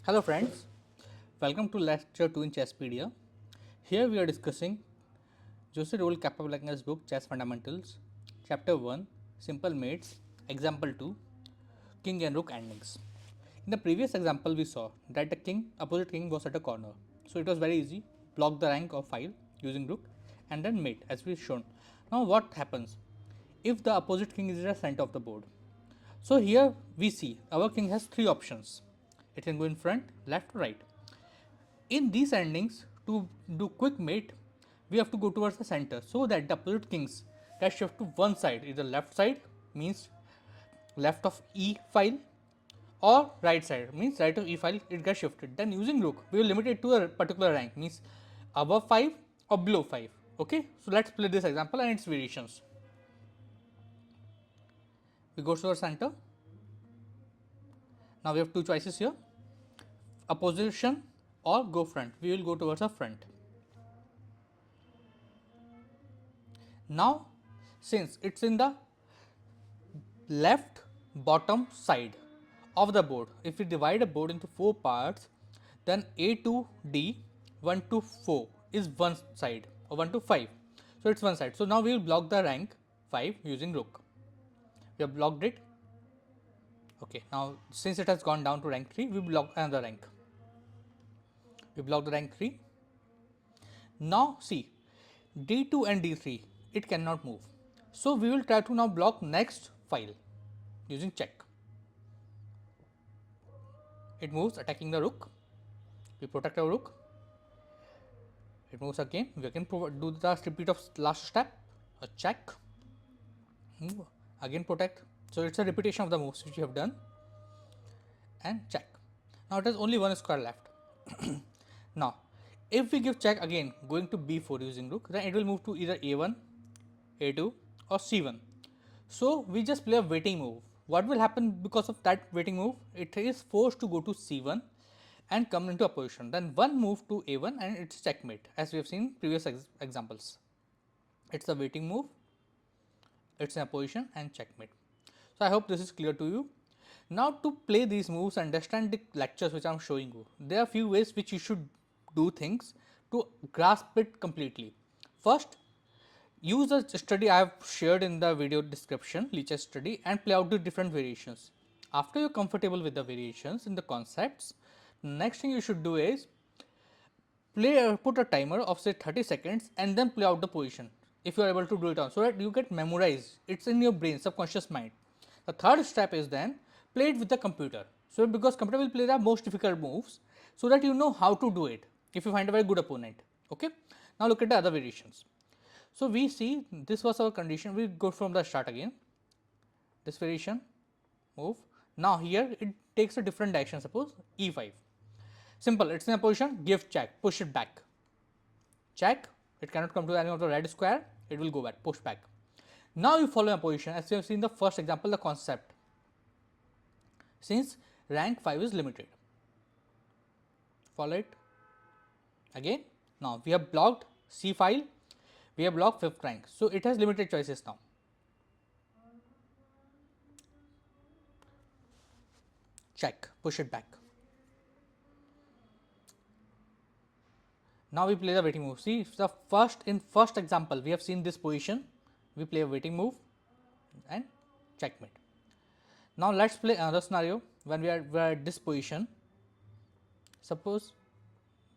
Hello friends, welcome to lecture 2 in Chesspedia. Here we are discussing José Raúl Capablanca's book Chess Fundamentals, Chapter 1 Simple Mates, Example 2 King and Rook Endings. In the previous example we saw that the opposite king was at a corner. So it was very easy, block the rank of file using rook and then mate as we shown. Now what happens if the opposite king is at the center of the board? So here we see our king has three options. It can go in front, left or right. In these endings, to do quick mate, we have to go towards the center so that the opposite kings get shift to one side, either left side means left of e file or right side means right of e file, it gets shifted. Then using rook, we will limit it to a particular rank means above 5 or below 5. Okay, so let's play this example and its variations. We go to our center. Now we have two choices here, opposition or go front. We will go towards the front. Now since it's in the left bottom side of the board, if we divide a board into 4 parts, then A to D 1 to 4 is one side or 1 to 5. So it's one side. So now we will block the rank 5 using rook. We have blocked it. Okay, now since it has gone down to rank 3, we block another rank. We block the rank 3. Now see, D2 and D3 it cannot move. So we will try to now block next file using check. It moves attacking the rook. We protect our rook. It moves again. We can do the repeat of last step. A check. Move. Again protect. So it's a repetition of the moves which we have done. And check. Now it has only one square left. Now if we give check again going to b4 using rook, then it will move to either a1, a2 or c1. So we just play a waiting move. What will happen because of that waiting move? It is forced to go to c1 and come into opposition. Then one move to a1 and it's checkmate, as we have seen previous examples. It's a waiting move, it's an opposition and checkmate. So I hope this is clear to you. Now to play these moves, understand the lectures which I am showing you. There are few ways which you should do things to grasp it completely. First, use the study I have shared in the video description, Leech's study, and play out the different variations. After you're comfortable with the variations in the concepts, next thing you should do is put a timer of say 30 seconds and then play out the position if you are able to do it on, so that you get memorized. It's in your brain, subconscious mind. The third step is then play it with the computer. So because computer will play the most difficult moves so that you know how to do it if you find a very good opponent. Okay. Now look at the other variations. So we see this was our condition. We go from the start again. This variation, move. Now here it takes a different direction. Suppose e5. Simple. It's in a position. Give check. Push it back. Check. It cannot come to any of the red square. It will go back. Push back. Now you follow a position as you have seen in the first example. The concept. Since rank 5 is limited. Follow it. Again. Now we have blocked C file. We have blocked 5th rank. So it has limited choices now. Check. Push it back. Now we play the waiting move. See, the first example we have seen this position. We play a waiting move and checkmate. Now let's play another scenario when we are at this position. Suppose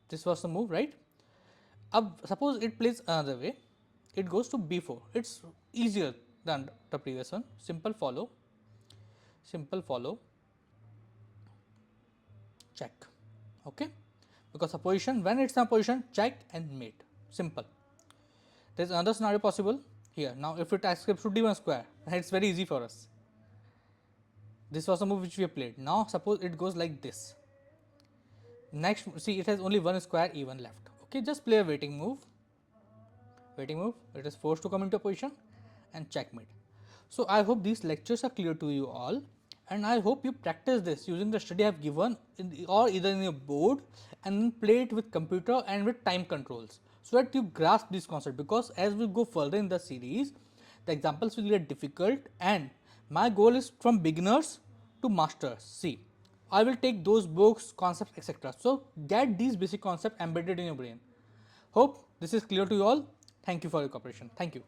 this was the move, right? Suppose it plays another way. It goes to b4. It's easier than the previous one. Simple follow. Simple follow. Check. Okay. Because a position, when it's in a position, check and mate. Simple. There is another scenario possible here. Now if it escapes to d1 square, it's very easy for us. This was a move which we have played. Now suppose it goes like this. Next, see, it has only one square e1 left. Okay, just play a waiting move. Waiting move. It is forced to come into a position and checkmate. So I hope these lectures are clear to you all, and I hope you practice this using the study I have given or either in your board and then play it with computer and with time controls so that you grasp this concept, because as we go further in the series the examples will get difficult and my goal is from beginners to masters. See, I will take those books, concepts, etc. So get these basic concepts embedded in your brain. Hope this is clear to you all. Thank you for your cooperation. Thank you.